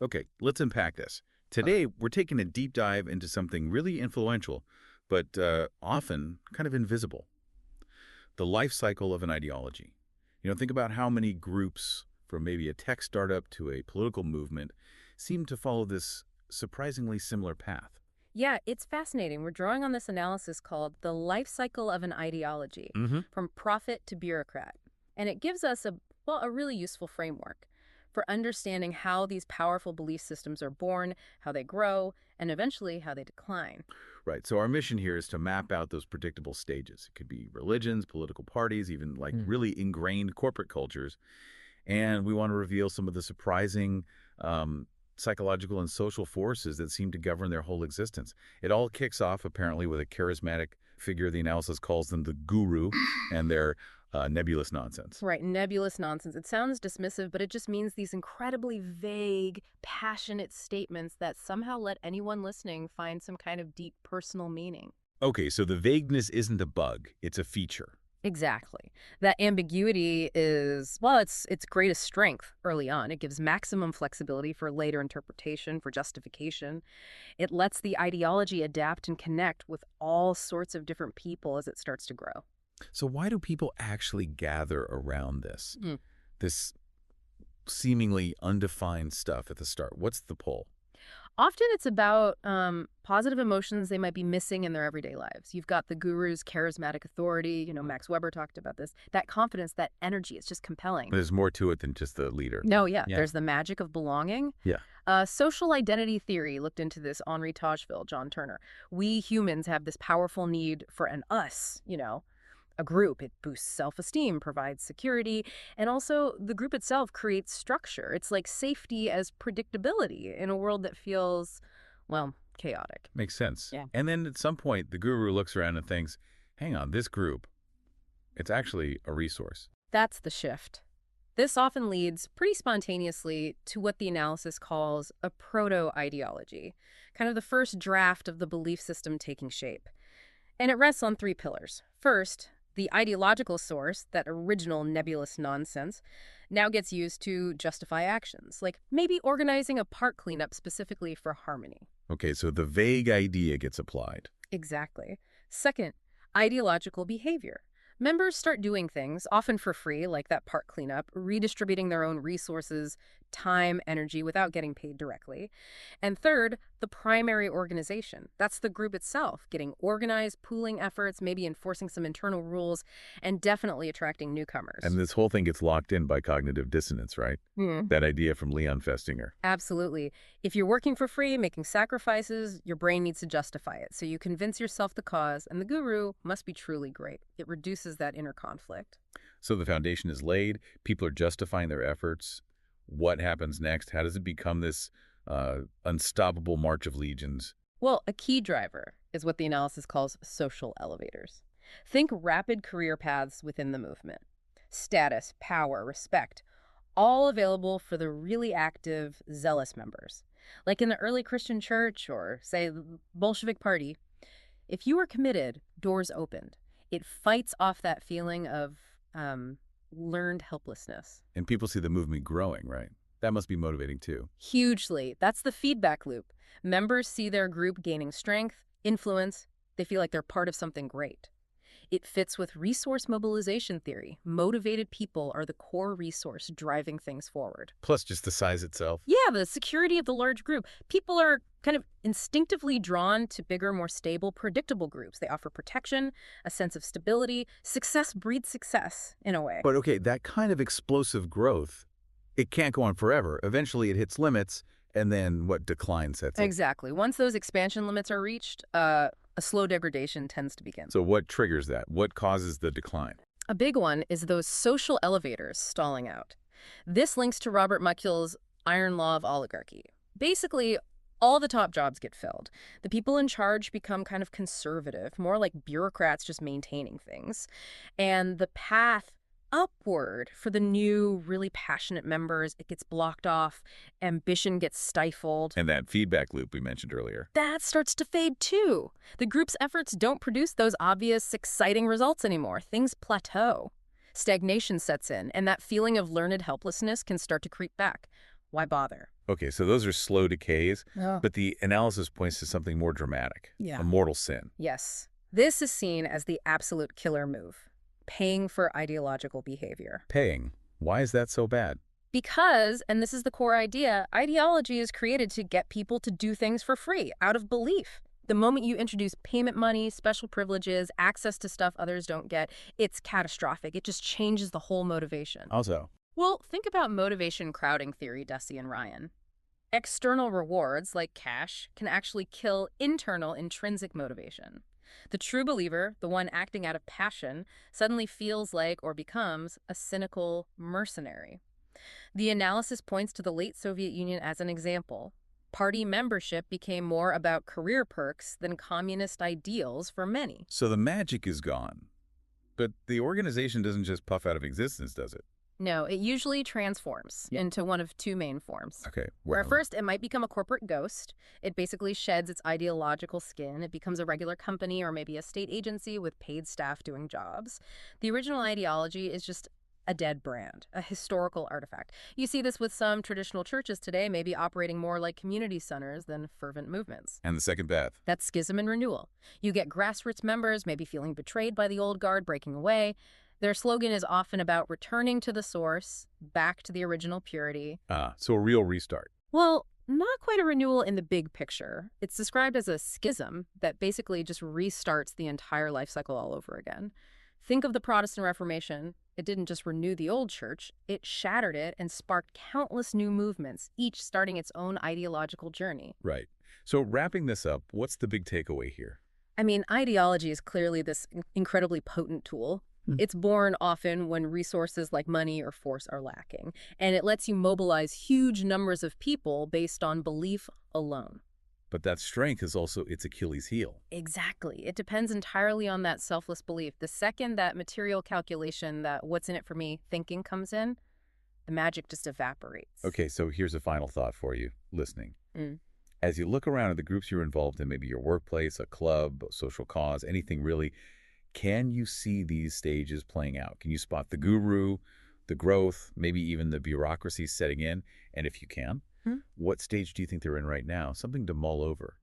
Okay, let's unpack this. Today, we're taking a deep dive into something really influential, but often kind of invisible: the life cycle of an ideology. Think about how many groups, from maybe a tech startup to a political movement, seem to follow this surprisingly similar path. Yeah, it's fascinating. We're drawing on this analysis called the life cycle of an ideology, Hmm. from prophet to bureaucrat. And it gives us a really useful framework for understanding how these powerful belief systems are born, how they grow, and eventually how they decline. Right, so our mission here is to map out those predictable stages. It could be religions, political parties, even like really ingrained corporate cultures. And we want to reveal some of the surprising psychological and social forces that seem to govern their whole existence. It all kicks off, apparently, with a charismatic figure. The analysis calls them the guru and their nebulous nonsense. Right, nebulous nonsense. It sounds dismissive, but it just means these incredibly vague, passionate statements that somehow let anyone listening find some kind of deep personal meaning. Okay, so the vagueness isn't a bug, it's a feature. Exactly. That ambiguity is, well, it's greatest strength early on. It gives maximum flexibility for later interpretation, for justification. It lets the ideology adapt and connect with all sorts of different people as it starts to grow. So why do people actually gather around this? Hmm. This seemingly undefined stuff at the start. What's the pull? Often it's about positive emotions they might be missing in their everyday lives. You've got the guru's charismatic authority. Max Weber talked about this. That confidence, that energy, it's just compelling. There's more to it than just the leader. No, yeah, Yeah. there's the magic of belonging. Yeah. Social identity theory looked into this. Henri Tajfel, John Turner. We humans have this powerful need for an us, a group. It boosts self-esteem, provides security, and also the group itself creates structure. It's like safety as predictability in a world that feels, well, chaotic. Makes sense. Yeah. And then at some point, the guru looks around and thinks, hang on, this group, it's actually a resource. That's the shift. This often leads pretty spontaneously to what the analysis calls a proto-ideology, kind of the first draft of the belief system taking shape. And it rests on three pillars. First, the ideological source, that original nebulous nonsense, now gets used to justify actions, like maybe organizing a park cleanup specifically for harmony. Okay, so the vague idea gets applied. Exactly. Second, ideological behavior. Members start doing things, often for free, like that park cleanup, redistributing their own resources, time, energy, without getting paid directly. And third, the primary organization. That's the group itself, getting organized, pooling efforts, maybe enforcing some internal rules, and definitely attracting newcomers. And this whole thing gets locked in by cognitive dissonance, right? Hmm. That idea from Leon Festinger. Absolutely. If you're working for free, making sacrifices, your brain needs to justify it. So you convince yourself the cause, and the guru must be truly great. It reduces that inner conflict. So the foundation is laid, people are justifying their efforts. What happens next? How does it become this unstoppable march of legions? Well, a key driver is what the analysis calls social elevators. Think rapid career paths within the movement. Status, power, respect, all available for the really active, zealous members. Like in the early Christian church or, say, the Bolshevik Party, if you were committed, doors opened. It fights off that feeling of learned helplessness. And people see the movement growing, right? That must be motivating too. Hugely. That's the feedback loop. Members see their group gaining strength, influence. They feel like they're part of something great. It fits with resource mobilization theory. Motivated people are the core resource driving things forward. Plus just the size itself. Yeah, the security of the large group. People are kind of instinctively drawn to bigger, more stable, predictable groups. They offer protection, a sense of stability. Success breeds success, in a way. But okay, that kind of explosive growth, it can't go on forever. Eventually it hits limits, and then what, decline sets in. Exactly. Once those expansion limits are reached, a slow degradation tends to begin. So what triggers that? What causes the decline? A big one is those social elevators stalling out. This links to Robert Muckel's iron law of oligarchy. Basically, all the top jobs get filled. The people in charge become kind of conservative, more like bureaucrats just maintaining things. And the path upward for the new, really passionate members, it gets blocked off. Ambition gets stifled. And that feedback loop we mentioned earlier. That starts to fade too. The group's efforts don't produce those obvious, exciting results anymore. Things plateau. Stagnation sets in, and that feeling of learned helplessness can start to creep back. Why bother? Okay, so those are slow decays, Oh. but the analysis points to something more dramatic, a Yeah. mortal sin. Yes. This is seen as the absolute killer move, paying for ideological behavior. Paying. Why is that so bad? Because, and this is the core idea, ideology is created to get people to do things for free, out of belief. The moment you introduce payment money, special privileges, access to stuff others don't get, it's catastrophic. It just changes the whole motivation. Also, Well, think about motivation crowding theory, Dusty and Ryan. External rewards, like cash, can actually kill internal intrinsic motivation. The true believer, the one acting out of passion, suddenly feels like or becomes a cynical mercenary. The analysis points to the late Soviet Union as an example. Party membership became more about career perks than communist ideals for many. so the magic is gone. But the organization doesn't just puff out of existence, does it? No, it usually transforms Yeah. into one of two main forms. Okay, Where well, first, it might become a corporate ghost. It basically sheds its ideological skin. It becomes a regular company or maybe a state agency with paid staff doing jobs. The original ideology is just a dead brand, a historical artifact. You see this with some traditional churches today, maybe operating more like community centers than fervent movements. and the second path. That's schism and renewal. You get grassroots members maybe feeling betrayed by the old guard, breaking away. Their slogan is often about returning to the source, back to the original purity. So a real restart. Well, not quite a renewal in the big picture. It's described as a schism that basically just restarts the entire life cycle all over again. Think of the Protestant Reformation. It didn't just renew the old church, it shattered it and sparked countless new movements, each starting its own ideological journey. Right. So wrapping this up, what's the big takeaway here? I mean, ideology is clearly this incredibly potent tool. It's born often when resources like money or force are lacking, and it lets you mobilize huge numbers of people based on belief alone. But that strength is also its Achilles heel. Exactly. It depends entirely on that selfless belief. The second that material calculation, that what's in it for me thinking comes in, the magic just evaporates. Okay, so here's a final thought for you, listening. Mm. As you look around at the groups you're involved in, maybe your workplace, a club, a social cause, anything really, can you see these stages playing out? Can you spot the guru, the growth, maybe even the bureaucracy setting in? And if you can, what stage do you think they're in right now? Something to mull over.